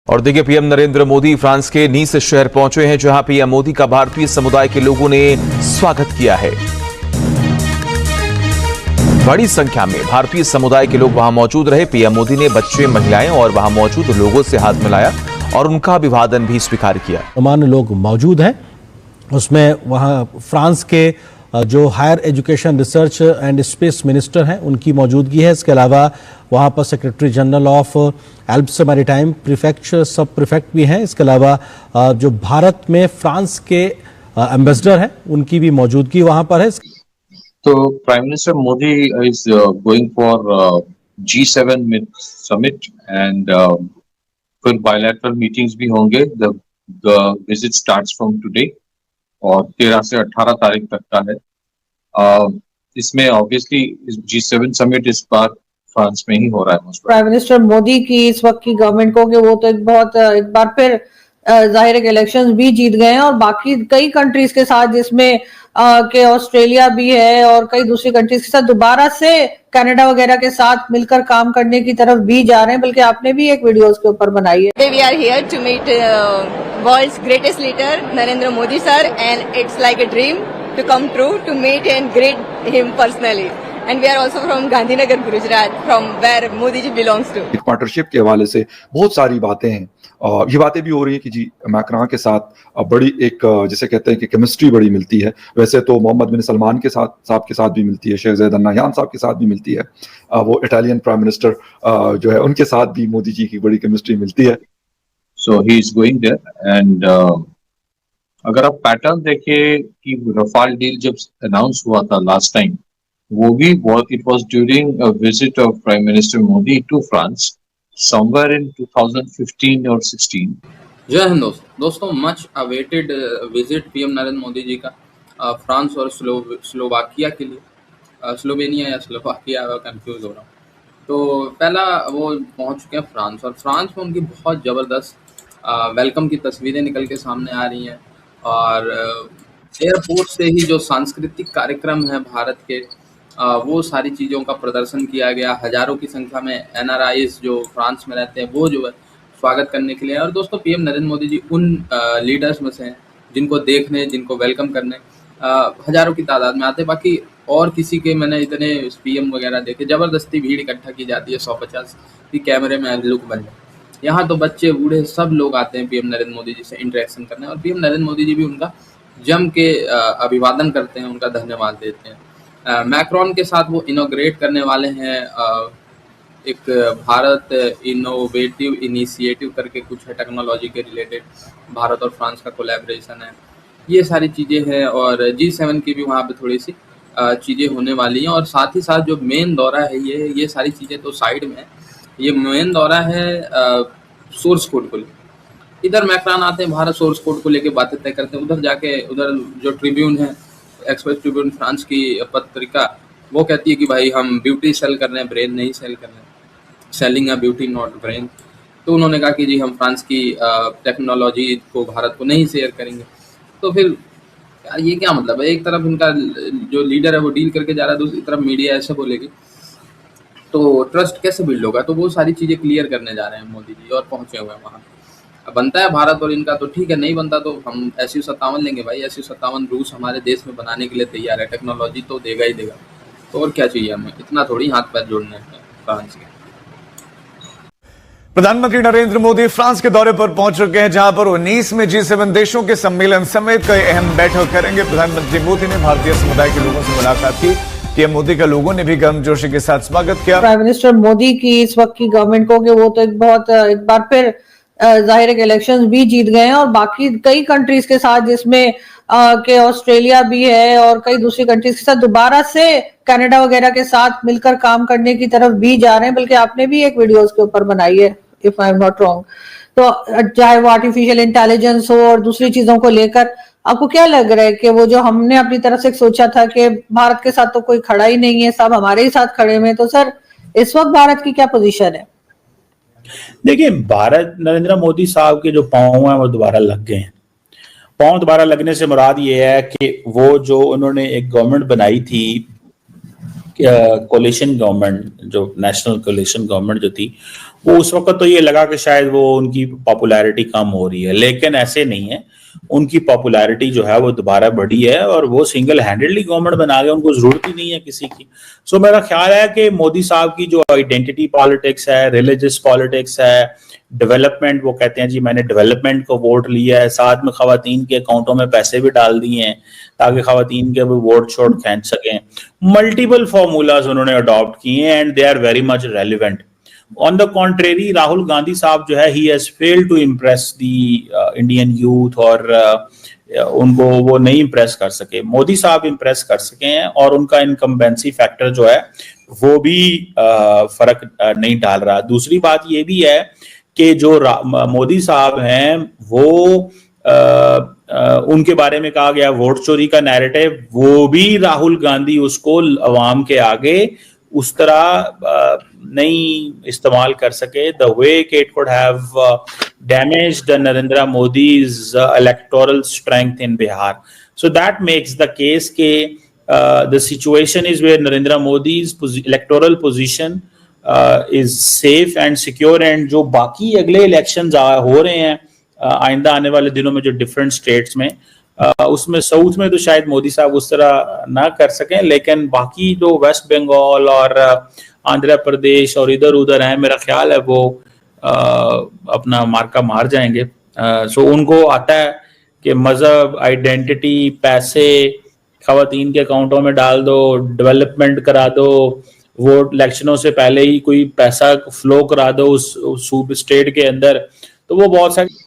और देखिए, PM Narendra Modi France के नीस शहर पहुंचे हैं, जहां पीएम मोदी का भारतीय समुदाय के लोगों ने स्वागत किया है। बड़ी संख्या में भारतीय समुदाय के लोग वहां मौजूद रहे। पीएम मोदी ने बच्चे, महिलाएं और वहां मौजूद लोगों से हाथ मिलाया और उनका अभिवादन भी स्वीकार किया। सामान्य लोग मौजूद हैं, उसमें वहां फ्रांस के जो higher education, research and space minister हैं, उनकी मौजूदगी है। इसके अलावा वहां पर secretary general of Alps maritime prefecture, sub prefect भी हैं। इसके अलावा जो भारत में फ्रांस के एम्बेसडर हैं, उनकी भी मौजूदगी वहां पर है। तो prime minister Modi is going for G7 summit and फिर बायलैटरल मीटिंग्स भी होंगे। The visit starts from today और 13 से 18 तारीख तक का है। इसमें ऑब्वियसली G7 समिट इस बार फ्रांस में ही हो रहा है। प्राइम मिनिस्टर मोदी की इस वक्त की गवर्नमेंट को कि वो तो एक बार फिर जाहिर है कि इलेक्शंस भी जीत गए हैं और बाकी कई कंट्रीज के साथ, जिसमें के ऑस्ट्रेलिया भी है और कई दूसरी कंट्रीज के साथ दोबारा से कनाडा वगैरह के साथ मिलकर काम करने की तरफ भी जा रहे हैं। बल्कि आपने भी एक वीडियो उसके ऊपर बनाई है। We are here to meet world's greatest leader Narendra Modi sir, and it's like a dream to come true to meet and greet him personally. And we are also from Gandhinagar, Gujarat, from where Modi ji belongs to. एक partnership के हवाले से बहुत सारी बातें हैं और ये बातें भी हो रही हैं कि जी मैक्रां के साथ बड़ी एक जिसे कहते हैं कि केमिस्ट्री बड़ी मिलती है। वैसे तो मोहम्मद बिन सलमान के साथ भी मिलती है, शेख ज़ायद अल नहयान साहब के साथ भी मिलती है, वो इटालियन प्राइम मिनिस्टर जो है उनके साथ भी मोदी जी की बड़ी केमिस्ट्री मिलती है। So he is going there and अगर आप पैटर्न देखें कि रफाल डील जब अनाउंस हुआ था लास्ट टाइम, वो भी it was during a visit of prime minister Modi to France somewhere in 2015 और 16। जय हिंद दोस्तों, much awaited visit PM Narendra Modi ji का फ्रांस और स्लोवाकिया के लिए, स्लोवेनिया या स्लोवाकिया, कंफ्यूज हो रहा हूँ। तो पहला वो पहुंच चुके हैं फ्रांस, और फ्रांस में उनकी बहुत ज़बरदस्त वेलकम की तस्वीरें निकल के सामने आ रही हैं। और एयरपोर्ट से ही जो सांस्कृतिक कार्यक्रम है भारत के, वो सारी चीज़ों का प्रदर्शन किया गया। हज़ारों की संख्या में एनआरआईज जो फ्रांस में रहते हैं, वो जो है स्वागत करने के लिए। और दोस्तों, पीएम नरेंद्र मोदी जी उन लीडर्स में से हैं जिनको देखने, जिनको वेलकम करने हज़ारों की तादाद में आते हैं। बाकी और किसी के मैंने इतने पीएम वगैरह देखे, ज़बरदस्ती भीड़ इकट्ठा की जाती है 150 की कैमरे में लुक बन जाए। यहाँ तो बच्चे बूढ़े सब लोग आते हैं पीएम नरेंद्र मोदी जी से इंटरेक्शन करने, और पीएम नरेंद्र मोदी जी भी उनका जम के अभिवादन करते हैं, उनका धन्यवाद देते हैं। मैक्रोन के साथ वो इनोग्रेट करने वाले हैं एक भारत इनोवेटिव इनिशिएटिव करके कुछ है, टेक्नोलॉजी के रिलेटेड भारत और फ्रांस का कोलैबोरेशन है। ये सारी चीज़ें हैं और G7 की भी वहाँ पे थोड़ी सी चीज़ें होने वाली हैं। और साथ ही साथ जो मेन दौरा है, ये सारी चीज़ें तो साइड में है, ये मेन दौरा है सोर्स कोड को लेकर। इधर मैक्रान आते हैं, भारत सोर्स कोड को लेकर बातें तय करते हैं। उधर जाके उधर जो ट्रिब्यून है, एक्सप्रेस ट्रिब्यून फ्रांस की पत्रिका, वो कहती है कि भाई हम ब्यूटी सेल कर रहे हैं, ब्रेन नहीं सेल कर रहे हैं, selling a beauty not brain. तो उन्होंने कहा कि जी हम फ्रांस की टेक्नोलॉजी को भारत को नहीं शेयर करेंगे। तो फिर ये क्या मतलब है? एक तरफ इनका जो लीडर है वो डील करके जा रहा है, दूसरी तरफ मीडिया ऐसे बोलेगी, तो ट्रस्ट कैसे बिल्ड होगा? तो वो सारी चीज़ें क्लियर करने जा रहे हैं मोदी जी, और पहुँचे हुए हैं वहाँ। बनता है भारत और इनका तो ठीक है, नहीं बनता तो हम Su-57 लेंगे भाई। Su-57 रूस हमारे देश में बनाने के लिए तैयार है, टेक्नोलॉजी तो देगा ही देगा। तो और क्या चाहिए हमें? इतना थोड़ी हाथ पैर जोड़ने हैं फ्रांस के। प्रधानमंत्री नरेंद्र मोदी फ्रांस के दौरे पर पहुंच चुके हैं, जहां पर 19 में G7 देशों के सम्मेलन समेत कई अहम बैठक करेंगे। प्रधानमंत्री मोदी ने भारतीय समुदाय के लोगों से मुलाकात की। पीएम मोदी के लोगों ने भी गर्मजोशी के साथ स्वागत किया। प्राइम मिनिस्टर मोदी की इस वक्त की गवर्नमेंट को कि वो तो एक बार फिर जाहिर है कि इलेक्शंस भी जीत गए हैं और बाकी कई कंट्रीज के साथ, जिसमें के ऑस्ट्रेलिया भी है और कई दूसरी कंट्रीज के साथ दोबारा से कनाडा वगैरह के साथ मिलकर काम करने की तरफ भी जा रहे हैं। बल्कि आपने भी एक वीडियो उसके ऊपर बनाई है, if I am not wrong. तो चाहे वो आर्टिफिशियल इंटेलिजेंस हो और दूसरी चीजों को लेकर, आपको क्या लग रहा है कि वो जो हमने अपनी तरफ से सोचा था कि भारत के साथ तो कोई खड़ा ही नहीं है, सब हमारे ही साथ खड़े हुए हैं, तो सर इस वक्त भारत की क्या पोजीशन है? देखिए, भारत नरेंद्र मोदी साहब के जो पांव हैं वो दोबारा लग गए हैं। पांव दोबारा लगने से मुराद ये है कि वो जो उन्होंने एक गवर्नमेंट बनाई थी, कोलिशन गवर्नमेंट, जो नेशनल कोलिशन गवर्नमेंट जो थी, वो उस वक्त तो ये लगा कि शायद वो उनकी पॉपुलैरिटी कम हो रही है, लेकिन ऐसे नहीं है। उनकी पॉपुलैरिटी जो है वो दोबारा बढ़ी है और वो सिंगल हैंडेडली गवर्नमेंट बना गए, उनको जरूरत ही नहीं है किसी की। सो मेरा ख्याल है कि मोदी साहब की जो आइडेंटिटी पॉलिटिक्स है, रिलीजियस पॉलिटिक्स है, डेवलपमेंट, वो कहते हैं जी मैंने डेवलपमेंट को वोट लिया है, साथ में खवातीन के अकाउंटों में पैसे भी डाल दिए हैं ताकि खवातीन के भी वोट शोट खींच सकें। मल्टीपल फॉर्मूलाज उन्होंने अडॉप्ट किए हैं and they are very much relevant. On the contrary Rahul Gandhi साहब जो है he has failed to impress the Indian youth, और उनको वो नहीं इम्प्रेस कर सके। मोदी साहब इम्प्रेस कर सके हैं और उनका इनकम्बेंसी फैक्टर जो है वो भी फर्क नहीं डाल रहा। दूसरी बात ये भी है कि जो मोदी साहब हैं वो उनके बारे में कहा गया वोट चोरी का नैरेटिव, वो भी राहुल गांधी उसको अवाम के आगे उस तरह नहीं इस्तेमाल कर सके द वे कि it could have damaged Narendra Modi's electoral strength in Bihar. So that makes the case के the situation is where Narendra Modi's electoral position is safe and secure, and जो बाकी अगले इलेक्शंस हो रहे हैं आइंदा आने वाले दिनों में जो डिफरेंट स्टेट्स में, उसमें साउथ में तो शायद मोदी साहब उस तरह ना कर सकें, लेकिन बाकी जो वेस्ट बंगाल और आंध्र प्रदेश और इधर उधर हैं, मेरा ख्याल है वो अपना मार्का मार जाएंगे। सो उनको आता है कि मजहब, आइडेंटिटी, पैसे खवातीन के अकाउंटों में डाल दो, डेवलपमेंट करा दो, वोट इलेक्शनों से पहले ही कोई पैसा फ्लो करा दो उस स्टेट के अंदर, तो वो बहुत सारी।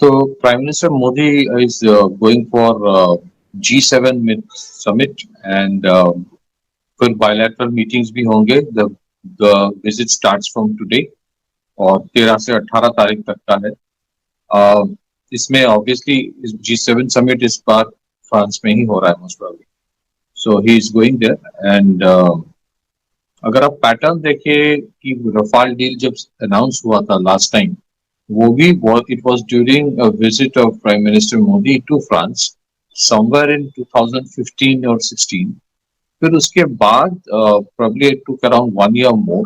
तो prime minister Modi is going for G7 summit and फिर बायलैटरल मीटिंग्स भी होंगे। The visit starts from today और 13 से 18 तारीख तक का है। इसमें ऑब्वियसली G7 समिट इस बार फ्रांस में ही हो रहा है most probably, so he is going there. And अगर आप पैटर्न देखें कि रफाल डील जब अनाउंस हुआ था लास्ट टाइम, वो भी it was during a visit of prime minister Modi to France somewhere in 2015 और 16। फिर उसके बाद probably it took around 1 year more,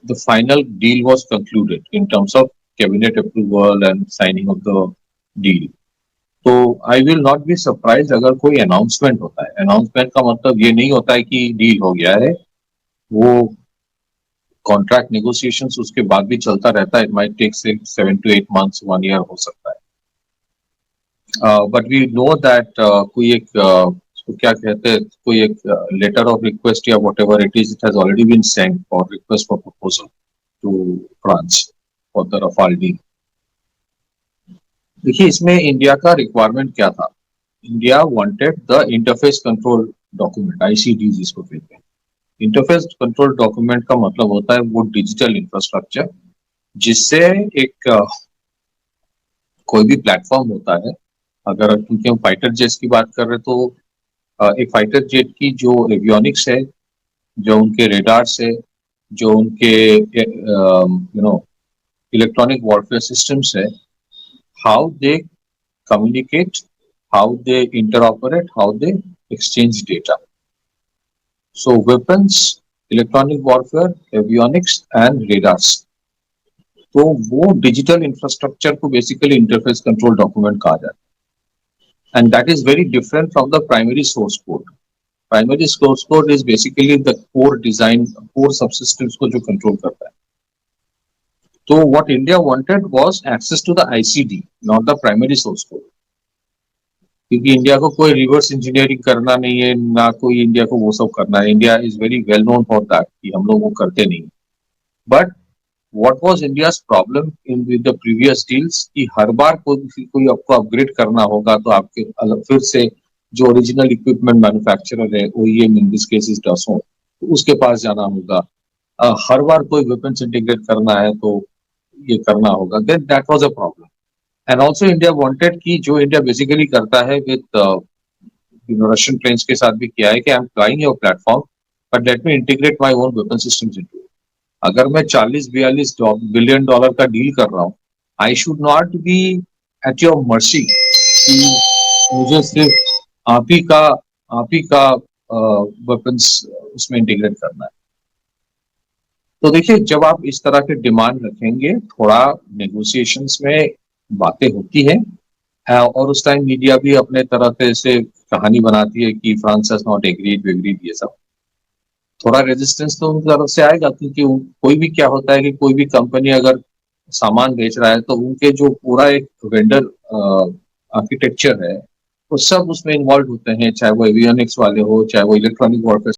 the final deal was concluded in terms of cabinet approval and signing of the deal. तो I will not be surprise अगर कोई announcement होता है। Announcement का मतलब ये नहीं होता है कि डील हो गया है, वो कॉन्ट्रैक्ट नेगोशिएशंस उसके बाद भी चलता रहता है। It might take 7 to 8 months, 1 year हो सकता है। बट वी नो दैट कोई एक क्या कहते हैं, कोई एक लेटर ऑफ रिक्वेस्ट या whatever it is, it has already been sent for request for proposal to France for the Rafale deal. देखिए इसमें इंडिया का रिक्वायरमेंट क्या था। India wanted the interface control document, ICD जिसको कहते हैं। इंटरफेस कंट्रोल डॉक्यूमेंट का मतलब होता है वो डिजिटल इंफ्रास्ट्रक्चर जिससे एक कोई भी प्लेटफॉर्म होता है। अगर क्योंकि हम फाइटर जेट्स की बात कर रहे हैं तो एक फाइटर जेट की जो एवियोनिक्स है, जो उनके रेडार्स है, जो उनके इलेक्ट्रॉनिक वॉरफेयर सिस्टम्स है, how they communicate, how they interoperate, how they exchange data. So weapons, electronic warfare, avionics and radars. तो वो डिजिटल इंफ्रास्ट्रक्चर को बेसिकली इंटरफेस कंट्रोल डॉक्यूमेंट कहा जाता है, and that is very different from the primary source code. Primary source code is basically the core design, core subsystems को जो control करता है। तो what India wanted was access to the ICD, not the primary source code. क्योंकि India को कोई reverse engineering करना नहीं है, ना कोई इंडिया को वो सब करना है। India is very well known for that कि हम लोग वो करते नहीं। But what was India's problem in with the previous deals कि हर बार कोई आपको अपग्रेड करना होगा तो आपके अलग फिर से जो ओरिजिनल इक्विपमेंट मैन्युफैक्चरर है, OEM in this case is Dassault, तो उसके पास जाना होगा। हर बार कोई वेपन्स इंटीग्रेट करना है तो ये करना होगा। Then that was a problem. And also India wanted कि जो इंडिया बेसिकली करता है विद रशियन प्लेन्स के साथ भी किया है कि I am flying your platform but let me integrate my own weapon systems into it. अगर मैं 40-42 बिलियन डॉलर का डील कर रहा हूँ, I should not be at your mercy कि मुझे सिर्फ आप ही का वेपन्स उसमें इंटीग्रेट करना है। तो देखिए, जब आप इस तरह के डिमांड रखेंगे, थोड़ा नेगोशिएशंस में बातें होती है, और उस टाइम मीडिया भी अपने तरह से कहानी बनाती है कि फ्रांस हैज नॉट एग्रीड ये सब। थोड़ा रेजिस्टेंस तो उनकी तरफ से आएगा, क्योंकि कोई भी क्या होता है कि कोई भी कंपनी अगर सामान बेच रहा है तो उनके जो पूरा एक वेंडर आर्किटेक्चर है वो सब उसमें इन्वॉल्व होते हैं, चाहे वो एवियोनिक्स वाले हो, चाहे वो इलेक्ट्रॉनिक वॉरफेयर